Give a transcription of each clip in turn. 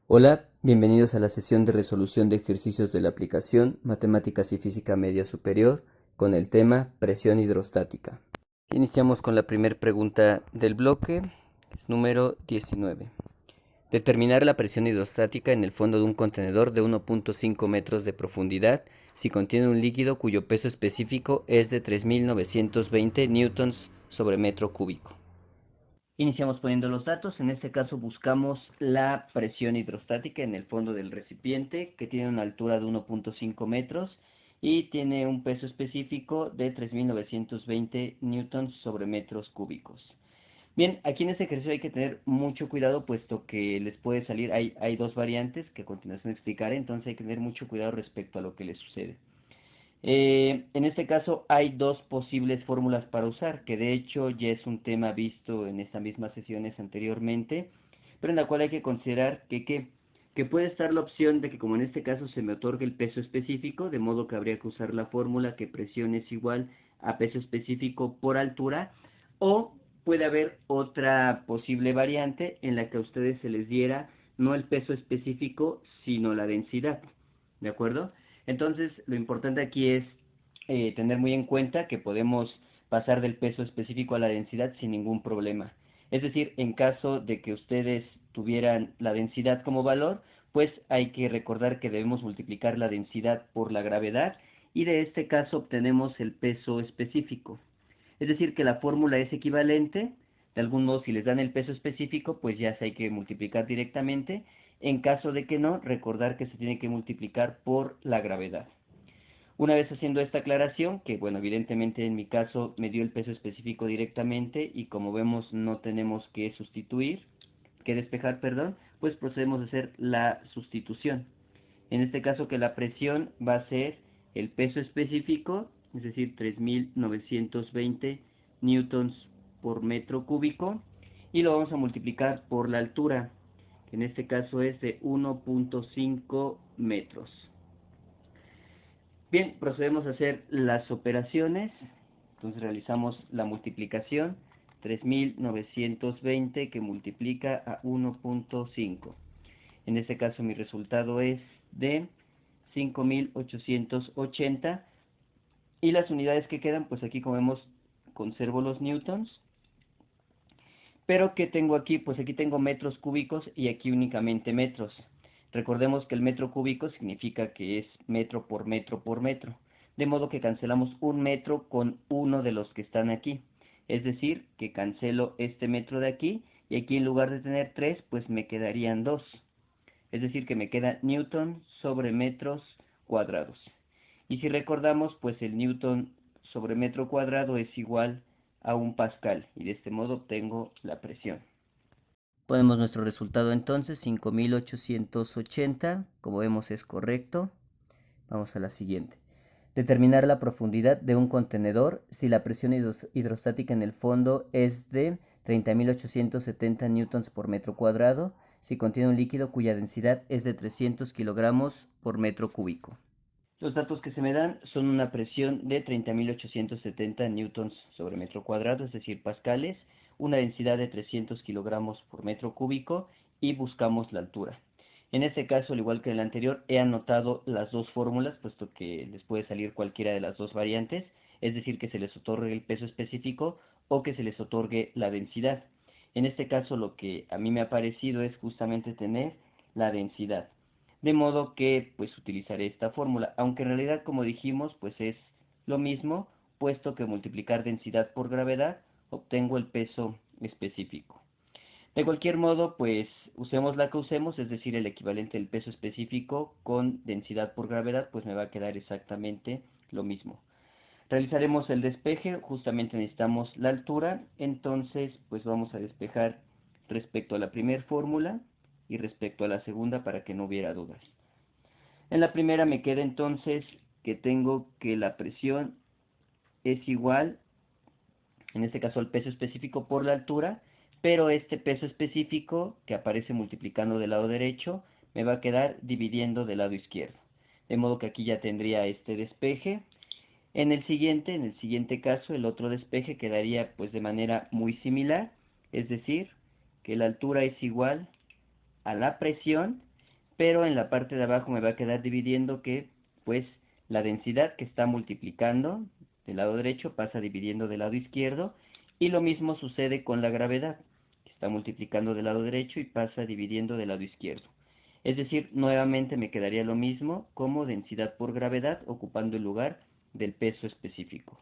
Hola, bienvenidos a la sesión de resolución de ejercicios de la aplicación Matemáticas y Física Media Superior con el tema Presión hidrostática. Iniciamos con la primera pregunta del bloque, es número 19. Determinar la presión hidrostática en el fondo de un contenedor de 1.5 metros de profundidad si contiene un líquido cuyo peso específico es de 3.920 newtons sobre metro cúbico. Iniciamos poniendo los datos. En este caso buscamos la presión hidrostática en el fondo del recipiente, que tiene una altura de 1.5 metros y tiene un peso específico de 3.920 newtons sobre metros cúbicos. Bien, aquí en este ejercicio hay que tener mucho cuidado, puesto que les puede salir, hay dos variantes que a continuación explicaré, entonces hay que tener mucho cuidado respecto a lo que les sucede. En este caso hay dos posibles fórmulas para usar, que de hecho ya es un tema visto en estas mismas sesiones anteriormente, pero en la cual hay que considerar que puede estar la opción de que, como en este caso se me otorga el peso específico, de modo que habría que usar la fórmula que presión es igual a peso específico por altura, o puede haber otra posible variante en la que a ustedes se les diera no el peso específico, sino la densidad, ¿de acuerdo? Entonces, lo importante aquí es tener muy en cuenta que podemos pasar del peso específico a la densidad sin ningún problema. Es decir, en caso de que ustedes tuvieran la densidad como valor, pues hay que recordar que debemos multiplicar la densidad por la gravedad y de este caso obtenemos el peso específico. Es decir, que la fórmula es equivalente. De algún modo, si les dan el peso específico, pues ya se hay que multiplicar directamente. En caso de que no, recordar que se tiene que multiplicar por la gravedad. Una vez haciendo esta aclaración, que bueno, evidentemente en mi caso me dio el peso específico directamente y como vemos no tenemos que sustituir, que despejar, perdón, pues procedemos a hacer la sustitución. En este caso que la presión va a ser el peso específico, es decir, 3.920 newtons por metro cúbico, y lo vamos a multiplicar por la altura, que en este caso es de 1.5 metros. Bien, procedemos a hacer las operaciones. Entonces realizamos la multiplicación, 3.920 que multiplica a 1.5. En este caso mi resultado es de 5.880. Y las unidades que quedan, pues aquí como vemos, conservo los newtons. Pero ¿qué tengo aquí? Pues aquí tengo metros cúbicos y aquí únicamente metros. Recordemos que el metro cúbico significa que es metro por metro por metro. De modo que cancelamos un metro con uno de los que están aquí. Es decir, que cancelo este metro de aquí y aquí en lugar de tener 3, pues me quedarían 2. Es decir, que me queda newton sobre metros cuadrados. Y si recordamos, pues el newton sobre metro cuadrado es igual a un pascal y de este modo obtengo la presión. Ponemos nuestro resultado entonces, 5.880, como vemos es correcto. Vamos a la siguiente. Determinar la profundidad de un contenedor si la presión hidrostática en el fondo es de 30.870 newtons por metro cuadrado, si contiene un líquido cuya densidad es de 300 kilogramos por metro cúbico. Los datos que se me dan son una presión de 30.870 newtons sobre metro cuadrado, es decir, pascales, una densidad de 300 kilogramos por metro cúbico y buscamos la altura. En este caso, al igual que en el anterior, he anotado las dos fórmulas, puesto que les puede salir cualquiera de las dos variantes, es decir, que se les otorgue el peso específico o que se les otorgue la densidad. En este caso, lo que a mí me ha parecido es justamente tener la densidad. De modo que pues utilizaré esta fórmula, aunque en realidad como dijimos pues es lo mismo, puesto que multiplicar densidad por gravedad obtengo el peso específico. De cualquier modo pues usemos la que usemos, es decir el equivalente del peso específico con densidad por gravedad, pues me va a quedar exactamente lo mismo. Realizaremos el despeje, justamente necesitamos la altura, entonces pues vamos a despejar respecto a la primera fórmula y respecto a la segunda para que no hubiera dudas. En la primera me queda entonces que tengo que la presión es igual, en este caso al peso específico por la altura, pero este peso específico que aparece multiplicando del lado derecho me va a quedar dividiendo del lado izquierdo. De modo que aquí ya tendría este despeje. En el siguiente caso, el otro despeje quedaría pues de manera muy similar, es decir, que la altura es igual a la presión pero en la parte de abajo me va a quedar dividiendo que, pues, la densidad que está multiplicando del lado derecho pasa dividiendo del lado izquierdo, y lo mismo sucede con la gravedad, que está multiplicando del lado derecho y pasa dividiendo del lado izquierdo. Es decir, nuevamente me quedaría lo mismo como densidad por gravedad ocupando el lugar del peso específico.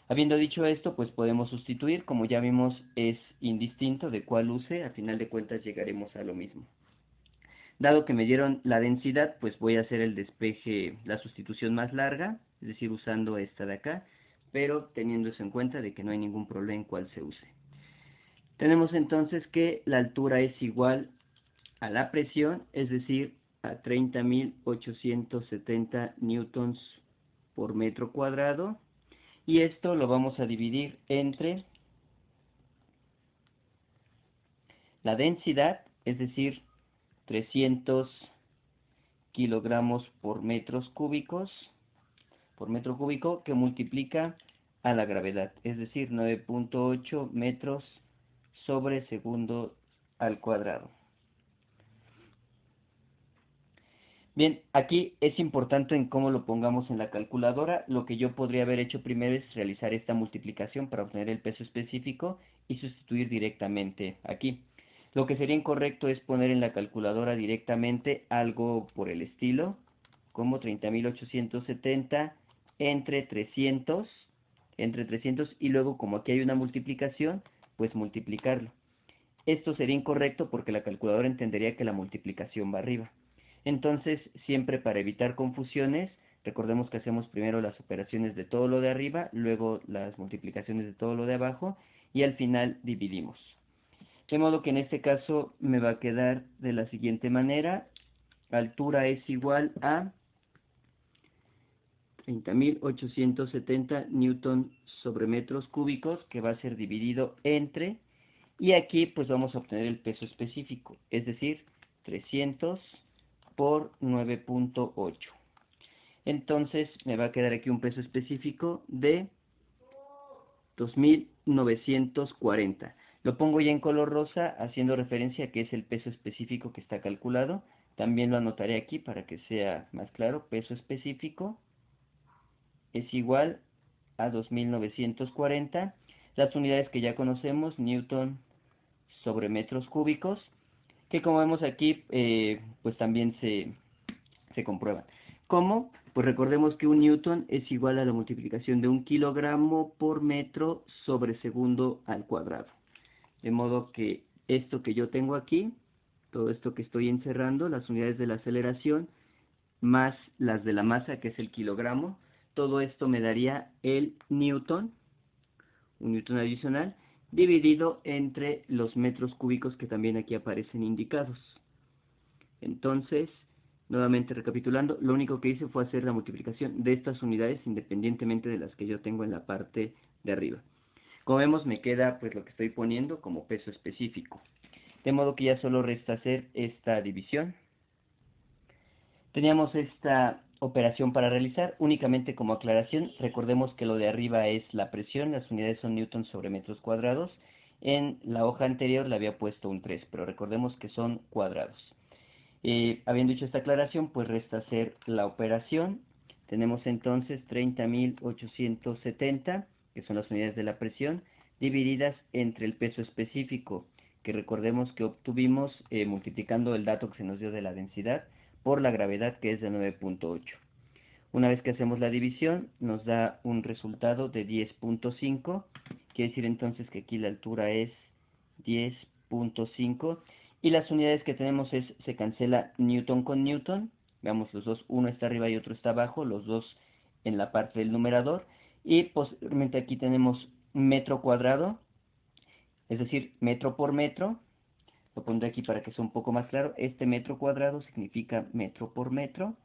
Habiendo dicho esto, pues podemos sustituir, como ya vimos es indistinto de cuál use, a final de cuentas llegaremos a lo mismo. Dado que me dieron la densidad, pues voy a hacer el despeje, la sustitución más larga, es decir, usando esta de acá, pero teniendo eso en cuenta de que no hay ningún problema en cuál se use. Tenemos entonces que la altura es igual a la presión, es decir, a 30.870 newtons por metro cuadrado, y esto lo vamos a dividir entre la densidad, es decir, 300 kilogramos por metros cúbicos, por metro cúbico, que multiplica a la gravedad, es decir, 9.8 metros sobre segundo al cuadrado. Bien, aquí es importante en cómo lo pongamos en la calculadora. Lo que yo podría haber hecho primero es realizar esta multiplicación para obtener el peso específico y sustituir directamente aquí. Lo que sería incorrecto es poner en la calculadora directamente algo por el estilo, como 30.870 entre 300, y luego como aquí hay una multiplicación, pues multiplicarlo. Esto sería incorrecto porque la calculadora entendería que la multiplicación va arriba. Entonces, siempre para evitar confusiones, recordemos que hacemos primero las operaciones de todo lo de arriba, luego las multiplicaciones de todo lo de abajo, y al final dividimos. De modo que en este caso me va a quedar de la siguiente manera: altura es igual a 30.870 newton sobre metros cúbicos, que va a ser dividido entre, y aquí pues vamos a obtener el peso específico, es decir, 300 por 9.8. Entonces me va a quedar aquí un peso específico de 2.940. Lo pongo ya en color rosa, haciendo referencia a que es el peso específico que está calculado. También lo anotaré aquí para que sea más claro. Peso específico es igual a 2.940. Las unidades que ya conocemos, newton sobre metros cúbicos, que como vemos aquí, pues también se comprueban. ¿Cómo? Pues recordemos que un newton es igual a la multiplicación de un kilogramo por metro sobre segundo al cuadrado. De modo que esto que yo tengo aquí, todo esto que estoy encerrando, las unidades de la aceleración, más las de la masa, que es el kilogramo, todo esto me daría el newton, un newton adicional, dividido entre los metros cúbicos que también aquí aparecen indicados. Entonces, nuevamente recapitulando, lo único que hice fue hacer la multiplicación de estas unidades independientemente de las que yo tengo en la parte de arriba. Como vemos, me queda pues lo que estoy poniendo como peso específico. De modo que ya solo resta hacer esta división. Teníamos esta operación para realizar. Únicamente como aclaración, recordemos que lo de arriba es la presión, las unidades son newtons sobre metros cuadrados. En la hoja anterior le había puesto un 3, pero recordemos que son cuadrados. Habiendo hecho esta aclaración, pues resta hacer la operación. Tenemos entonces 30.870, que son las unidades de la presión, divididas entre el peso específico, que recordemos que obtuvimos multiplicando el dato que se nos dio de la densidad por la gravedad, que es de 9.8. Una vez que hacemos la división, nos da un resultado de 10.5. Quiere decir entonces que aquí la altura es 10.5. Y las unidades que tenemos se cancela newton con newton. Veamos los dos, uno está arriba y otro está abajo, los dos en la parte del numerador. Y posteriormente aquí tenemos metro cuadrado, es decir, metro por metro. Lo pondré aquí para que sea un poco más claro. Este metro cuadrado significa metro por metro.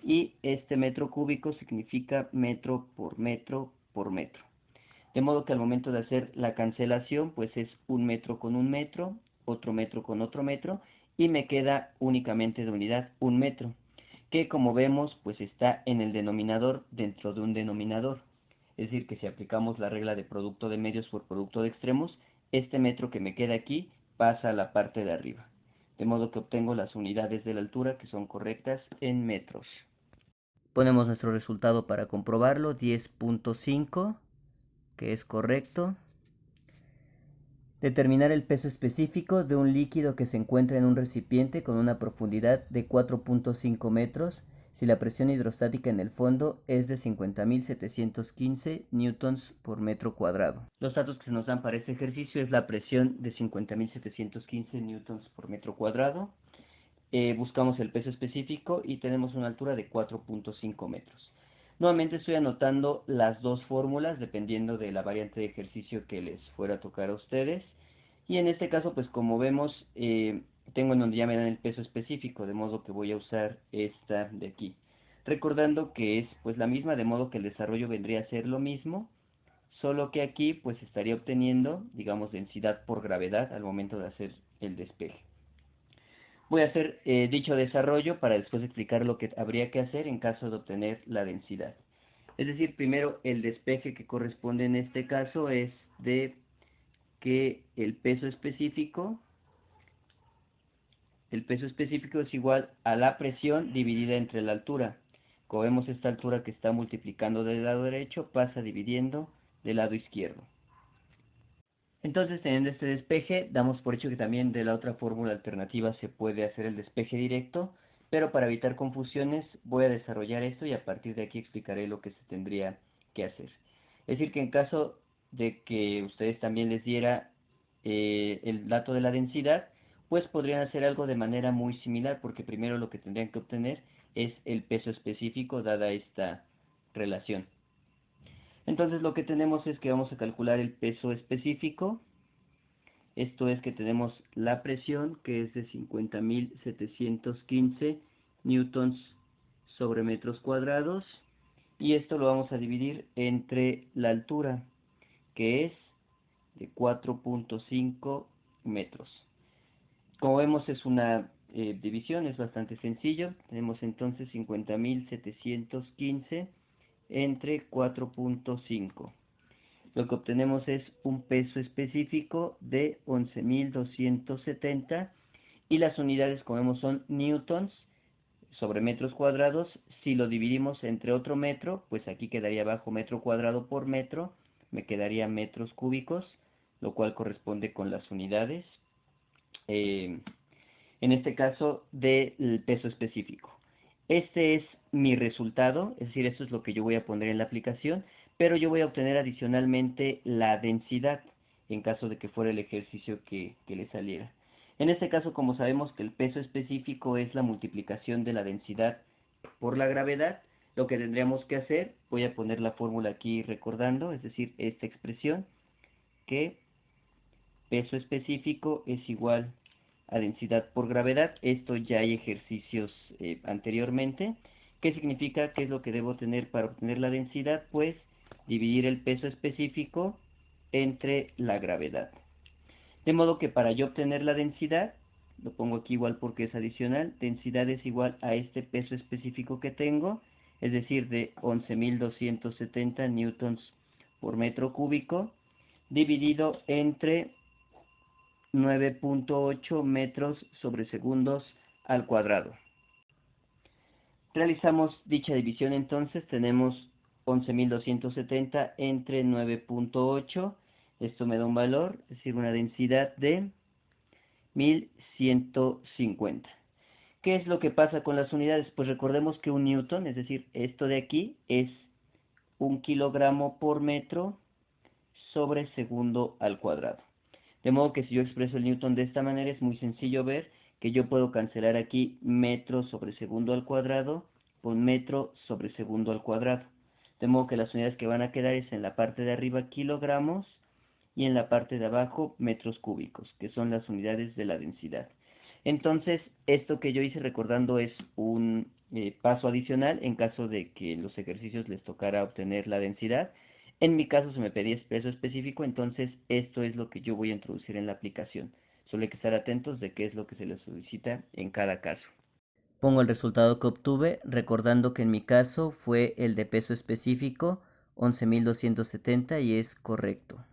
Y este metro cúbico significa metro por metro por metro. De modo que al momento de hacer la cancelación, pues es un metro con un metro, otro metro con otro metro, y me queda únicamente de unidad un metro, que como vemos, pues está en el denominador dentro de un denominador. Es decir, que si aplicamos la regla de producto de medios por producto de extremos, este metro que me queda aquí pasa a la parte de arriba. de modo que obtengo las unidades de la altura que son correctas en metros. Ponemos nuestro resultado para comprobarlo, 10.5, que es correcto. Determinar el peso específico de un líquido que se encuentra en un recipiente con una profundidad de 4.5 metros si la presión hidrostática en el fondo es de 50.715 newtons por metro cuadrado. Los datos que se nos dan para este ejercicio es la presión de 50.715 newtons por metro cuadrado. Buscamos el peso específico y tenemos una altura de 4.5 metros. Nuevamente estoy anotando las dos fórmulas dependiendo de la variante de ejercicio que les fuera a tocar a ustedes. Y en este caso, pues como vemos, tengo en donde ya me dan el peso específico, de modo que voy a usar esta de aquí. Recordando que es pues la misma, de modo que el desarrollo vendría a ser lo mismo, solo que aquí pues estaría obteniendo, digamos, densidad por gravedad al momento de hacer el despeje. Voy a hacer dicho desarrollo para después explicar lo que habría que hacer en caso de obtener la densidad. Es decir, primero el despeje que corresponde en este caso es de que el peso específico es igual a la presión dividida entre la altura. Como vemos, esta altura que está multiplicando del lado derecho pasa dividiendo del lado izquierdo. Entonces, teniendo este despeje, damos por hecho que también de la otra fórmula alternativa se puede hacer el despeje directo, pero para evitar confusiones voy a desarrollar esto y a partir de aquí explicaré lo que se tendría que hacer. Es decir, que en caso de que ustedes también les diera el dato de la densidad, pues podrían hacer algo de manera muy similar, porque primero lo que tendrían que obtener es el peso específico dada esta relación. Entonces lo que tenemos es que vamos a calcular el peso específico. Esto es que tenemos la presión, que es de 50.715 newtons sobre metros cuadrados. Y esto lo vamos a dividir entre la altura, que es de 4.5 metros. Como vemos es una división, es bastante sencillo. Tenemos entonces 50.715 entre 4.5. Lo que obtenemos es un peso específico de 11.270 y las unidades, como vemos, son newtons sobre metros cuadrados. Si lo dividimos entre otro metro, pues aquí quedaría abajo metro cuadrado por metro, me quedaría metros cúbicos, lo cual corresponde con las unidades, en este caso del peso específico. Este es mi resultado, es decir, esto es lo que yo voy a poner en la aplicación, pero yo voy a obtener adicionalmente la densidad en caso de que fuera el ejercicio que le saliera. En este caso, como sabemos que el peso específico es la multiplicación de la densidad por la gravedad, lo que tendríamos que hacer, voy a poner la fórmula aquí recordando, es decir, esta expresión, que peso específico es igual a densidad por gravedad. Esto ya hay ejercicios anteriormente. ¿Qué significa? ¿Qué es lo que debo tener para obtener la densidad? Pues dividir el peso específico entre la gravedad. De modo que para yo obtener la densidad, lo pongo aquí igual porque es adicional, densidad es igual a este peso específico que tengo, es decir, de 11.270 newtons por metro cúbico, dividido entre 9.8 metros sobre segundos al cuadrado. Realizamos dicha división, entonces tenemos 11.270 entre 9.8, esto me da un valor, es decir, una densidad de 1.150. ¿Qué es lo que pasa con las unidades? Pues recordemos que un newton, es decir, esto de aquí es 1 kilogramo por metro sobre segundo al cuadrado. De modo que si yo expreso el newton de esta manera, es muy sencillo ver que yo puedo cancelar aquí metro sobre segundo al cuadrado con metro sobre segundo al cuadrado. De modo que las unidades que van a quedar es en la parte de arriba kilogramos y en la parte de abajo metros cúbicos, que son las unidades de la densidad. Entonces, esto que yo hice recordando es un paso adicional en caso de que en los ejercicios les tocara obtener la densidad. En mi caso se me pedía peso específico, entonces esto es lo que yo voy a introducir en la aplicación. Solo hay que estar atentos de qué es lo que se les solicita en cada caso. Pongo el resultado que obtuve, recordando que en mi caso fue el de peso específico 11.270 y es correcto.